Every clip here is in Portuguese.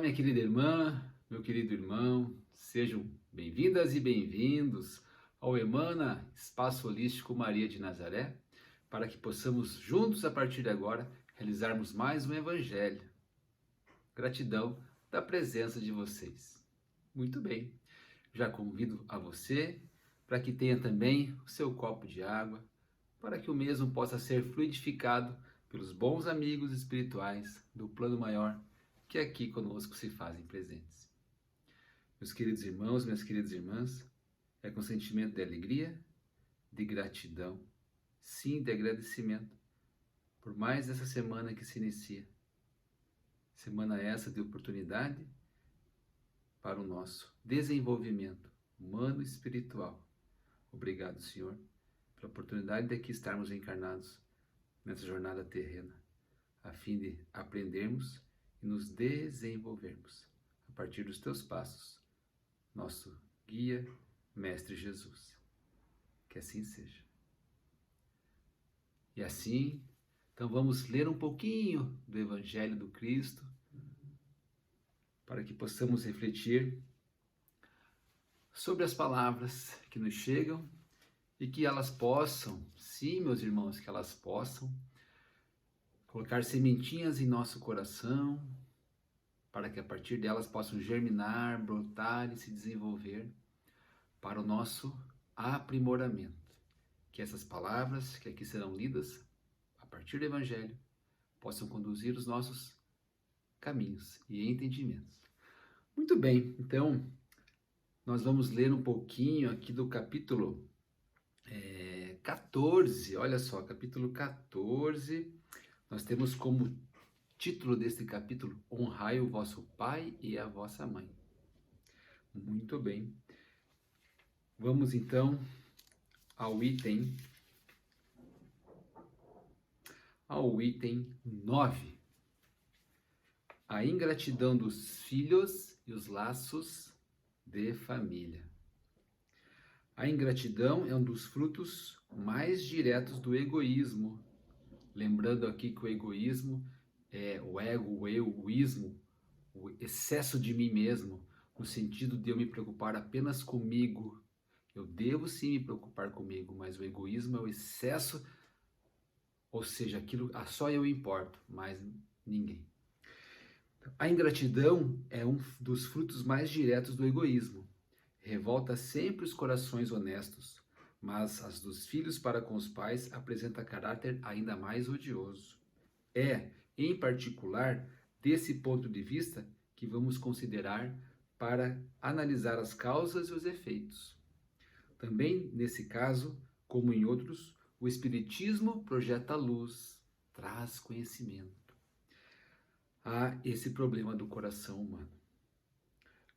minha querida irmã, meu querido irmão, sejam bem-vindas e bem-vindos ao Emana Espaço Holístico Maria de Nazaré, para que possamos juntos, a partir de agora, realizarmos mais um Evangelho. Gratidão da presença de vocês. Muito bem, já convido a você para que tenha também o seu copo de água, para que o mesmo possa ser fluidificado pelos bons amigos espirituais do plano maior que aqui conosco se fazem presentes. Meus queridos irmãos, minhas queridas irmãs, é com sentimento de alegria, de gratidão, sim, de agradecimento, por mais essa semana que se inicia. Semana essa de oportunidade para o nosso desenvolvimento humano e espiritual. Obrigado, Senhor, pela oportunidade de aqui estarmos encarnados nessa jornada terrena, a fim de aprendermos e nos desenvolvermos a partir dos teus passos, nosso guia, Mestre Jesus. Que assim seja. E assim, então vamos ler um pouquinho do Evangelho do Cristo, para que possamos refletir sobre as palavras que nos chegam e que elas possam, sim, meus irmãos, que elas possam colocar sementinhas em nosso coração, para que a partir delas possam germinar, brotar e se desenvolver para o nosso aprimoramento. Que essas palavras que aqui serão lidas a partir do Evangelho possam conduzir os nossos caminhos e entendimentos. Muito bem, então nós vamos ler um pouquinho aqui do capítulo 14, olha só, capítulo 14, nós temos como título deste capítulo, honrai o vosso pai e a vossa mãe. Muito bem. Vamos então ao item 9. A ingratidão dos filhos e os laços de família. A ingratidão é um dos frutos mais diretos do egoísmo. Lembrando aqui que o egoísmo é o ego, o eu, o ismo, o excesso de mim mesmo, no sentido de eu me preocupar apenas comigo. Eu devo sim me preocupar comigo, mas o egoísmo é o excesso, ou seja, aquilo só eu importo, mas ninguém. A ingratidão é um dos frutos mais diretos do egoísmo. Revolta sempre os corações honestos, mas as dos filhos para com os pais apresenta caráter ainda mais odioso. É, em particular, desse ponto de vista que vamos considerar para analisar as causas e os efeitos. Também, nesse caso, como em outros, o Espiritismo projeta luz, traz conhecimento a esse problema do coração humano.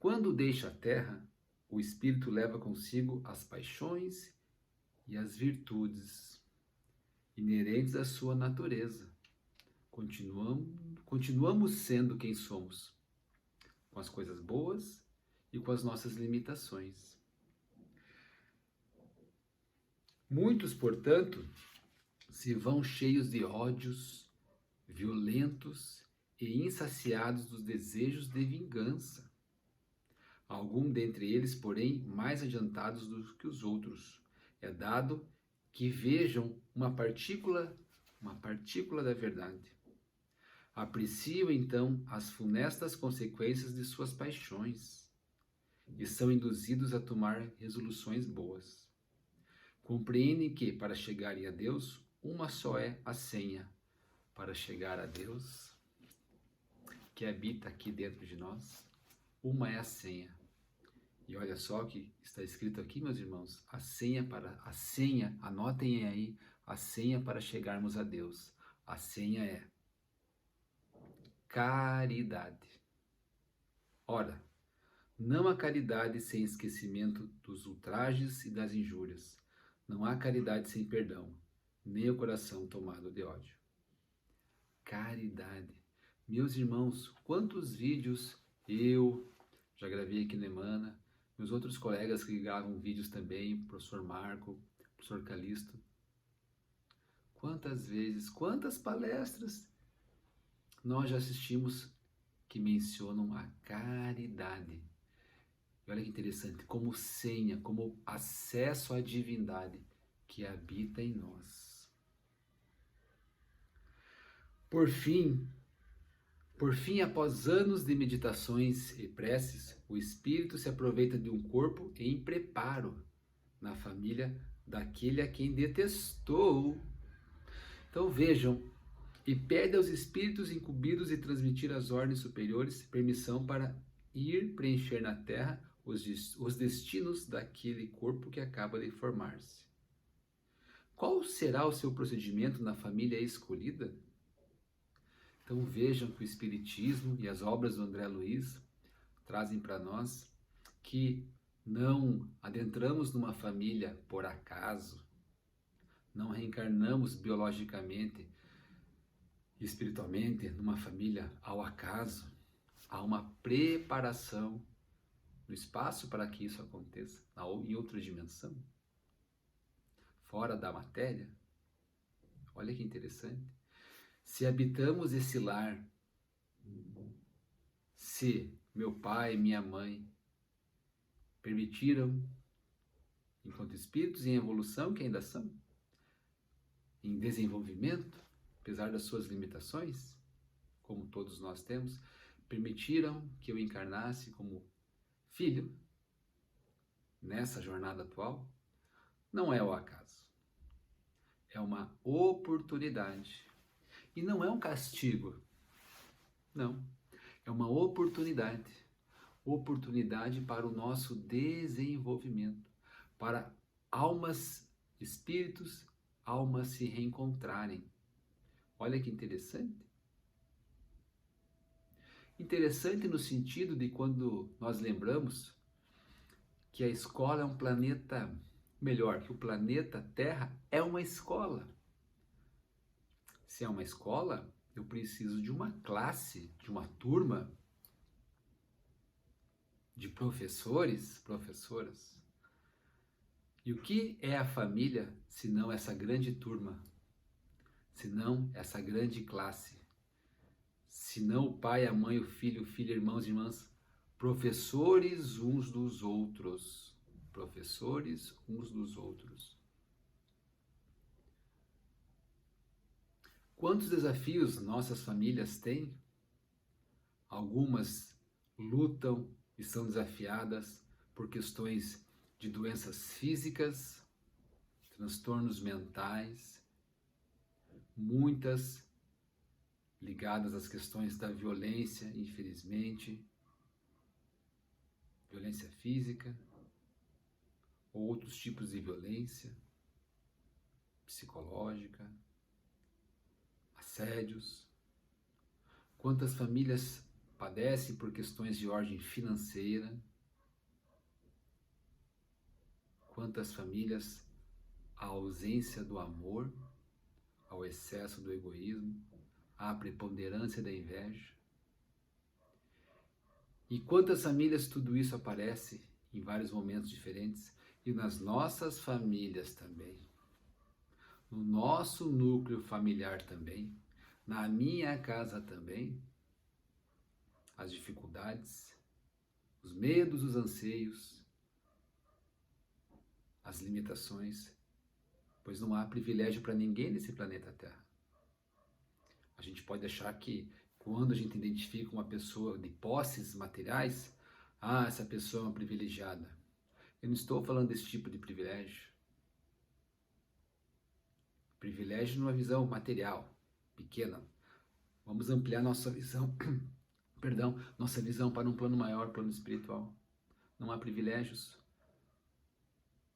Quando deixa a Terra, o Espírito leva consigo as paixões e as virtudes inerentes à sua natureza. Continuamos sendo quem somos, com as coisas boas e com as nossas limitações. Muitos, portanto, se vão cheios de ódios, violentos e insaciados dos desejos de vingança. Algum dentre eles, porém, mais adiantados do que os outros. É dado que vejam uma partícula da verdade. Apreciam, então, as funestas consequências de suas paixões e são induzidos a tomar resoluções boas. Compreendem que, para chegarem a Deus, uma só é a senha para chegar a Deus, que habita aqui dentro de nós. Uma é a senha. E olha só o que está escrito aqui, meus irmãos, a senha, anotem aí, a senha para chegarmos a Deus. A senha é caridade. Ora, não há caridade sem esquecimento dos ultrajes e das injúrias. Não há caridade sem perdão, nem o coração tomado de ódio. Caridade. Meus irmãos, quantos vídeos eu já gravei aqui no Emana, meus outros colegas que gravam vídeos também, o professor Marco, o professor Calixto. Quantas vezes, quantas palestras nós já assistimos que mencionam a caridade. E olha que interessante, como senha, como acesso à divindade que habita em nós. Por fim, após anos de meditações e preces, o espírito se aproveita de um corpo em preparo na família daquele a quem detestou. Então vejam, e pede aos espíritos incumbidos de transmitir às ordens superiores permissão para ir preencher na terra os destinos daquele corpo que acaba de formar-se. Qual será o seu procedimento na família escolhida? Então vejam que o Espiritismo e as obras do André Luiz trazem para nós que não adentramos numa família por acaso, não reencarnamos biologicamente e espiritualmente numa família ao acaso. Há uma preparação no espaço para que isso aconteça, em outra dimensão, fora da matéria. Olha que interessante. Se habitamos esse lar, se meu pai e minha mãe permitiram, enquanto espíritos em evolução, que ainda são, em desenvolvimento, apesar das suas limitações, como todos nós temos, permitiram que eu encarnasse como filho nessa jornada atual, não é o acaso. É uma oportunidade. E não é um castigo. Não. É uma oportunidade. Oportunidade para o nosso desenvolvimento. Para almas, espíritos, almas se reencontrarem. Olha que interessante. Interessante no sentido de quando nós lembramos que a escola é um planeta, melhor, que o planeta Terra é uma escola. Se é uma escola, eu preciso de uma classe, de uma turma, de professores, professoras. E o que é a família, se não essa grande turma, se não essa grande classe, se não o pai, a mãe, o filho, irmãos e irmãs, professores uns dos outros, professores uns dos outros. Quantos desafios nossas famílias têm? Algumas lutam e são desafiadas por questões de doenças físicas, transtornos mentais, muitas ligadas às questões da violência, infelizmente, violência física, ou outros tipos de violência psicológica, assédios. Quantas famílias padecem por questões de ordem financeira? Quantas famílias a ausência do amor, ao excesso do egoísmo, à preponderância da inveja? E quantas famílias tudo isso aparece em vários momentos diferentes e nas nossas famílias também, no nosso núcleo familiar também, na minha casa também, as dificuldades, os medos, os anseios, as limitações, pois não há privilégio para ninguém nesse planeta Terra. A gente pode achar que quando a gente identifica uma pessoa de posses materiais, essa pessoa é uma privilegiada. Eu não estou falando desse tipo de privilégio. Privilégio numa visão material, pequena. Vamos ampliar nossa visão, nossa visão para um plano maior, plano espiritual. Não há privilégios.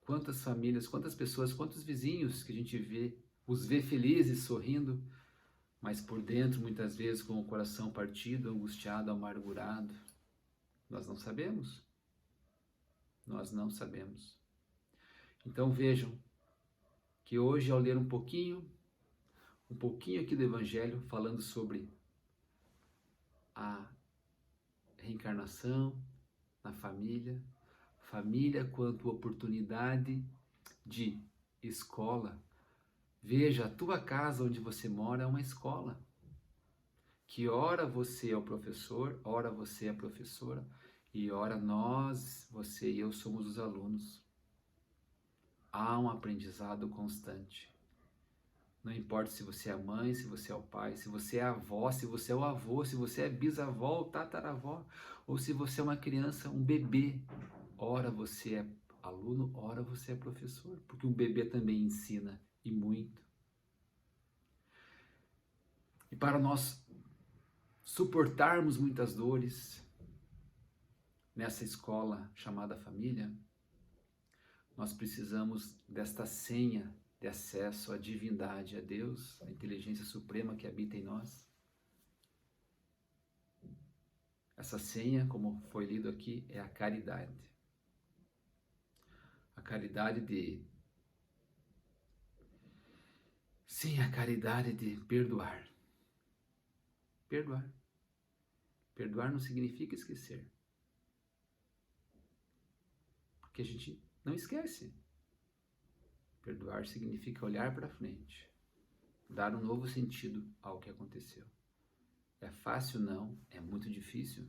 Quantas famílias, quantas pessoas, quantos vizinhos que a gente vê, os vê felizes, sorrindo, mas por dentro, muitas vezes, com o coração partido, angustiado, amargurado. Nós não sabemos. Nós não sabemos. Então vejam que hoje, ao ler um pouquinho aqui do Evangelho, falando sobre a reencarnação na família, família quanto oportunidade de escola. Veja, a tua casa onde você mora é uma escola que ora você é o professor, ora você é a professora, e ora nós, você e eu somos os alunos. Há um aprendizado constante. Não importa se você é a mãe, se você é o pai, se você é a avó, se você é o avô, se você é bisavó ou tataravó, ou se você é uma criança, um bebê. Ora você é aluno, ora você é professor, porque um bebê também ensina, e muito. E para nós suportarmos muitas dores nessa escola chamada família, nós precisamos desta senha de acesso à divindade, a Deus, a inteligência suprema que habita em nós. Essa senha, como foi lido aqui, é a caridade. A caridade de... Sim, a caridade de perdoar. Perdoar. Perdoar não significa esquecer. Porque a gente não esquece. Perdoar significa olhar para frente, dar um novo sentido ao que aconteceu. É fácil? Não. É muito difícil.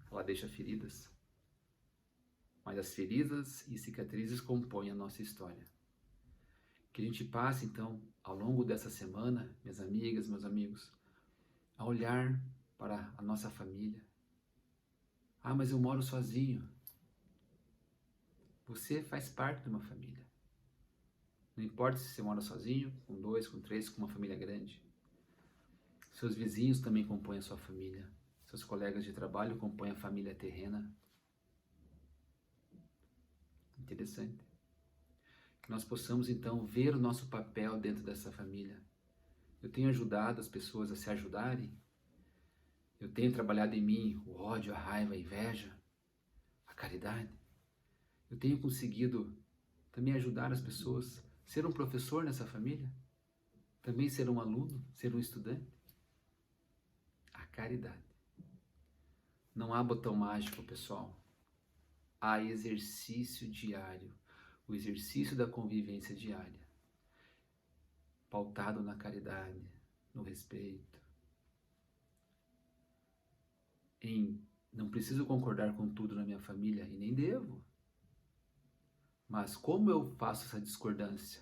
Ela deixa feridas. Mas as feridas e cicatrizes compõem a nossa história. Que a gente passe, então, ao longo dessa semana, minhas amigas, meus amigos, a olhar para a nossa família. Ah, mas eu moro sozinho. Você faz parte de uma família. Não importa se você mora sozinho, com 2, com 3, com uma família grande. Seus vizinhos também compõem a sua família. Seus colegas de trabalho compõem a família terrena. Interessante. Que nós possamos, então, ver o nosso papel dentro dessa família. Eu tenho ajudado as pessoas a se ajudarem. Eu tenho trabalhado em mim o ódio, a raiva, a inveja, a caridade. Eu tenho conseguido também ajudar as pessoas a ser um professor nessa família. Também ser um aluno, ser um estudante. A caridade. Não há botão mágico, pessoal. Há exercício diário. O exercício da convivência diária. Pautado na caridade, no respeito. Não preciso concordar com tudo na minha família e nem devo. Mas como eu faço essa discordância?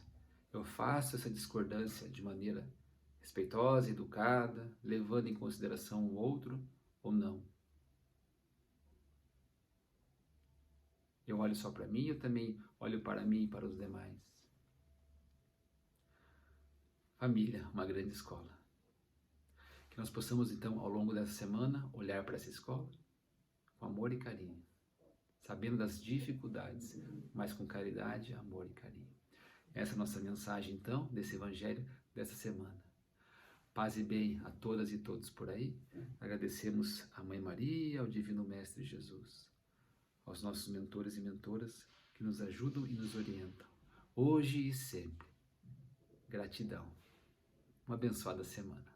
Eu faço essa discordância de maneira respeitosa, educada, levando em consideração o outro ou não? Eu olho só para mim, eu também olho para mim e para os demais. Família, uma grande escola. Que nós possamos, então, ao longo dessa semana, olhar para essa escola com amor e carinho, sabendo das dificuldades, mas com caridade, amor e carinho. Essa é a nossa mensagem, então, desse evangelho dessa semana. Paz e bem a todas e todos por aí. Agradecemos a Mãe Maria, ao Divino Mestre Jesus, aos nossos mentores e mentoras que nos ajudam e nos orientam, hoje e sempre. Gratidão. Uma abençoada semana.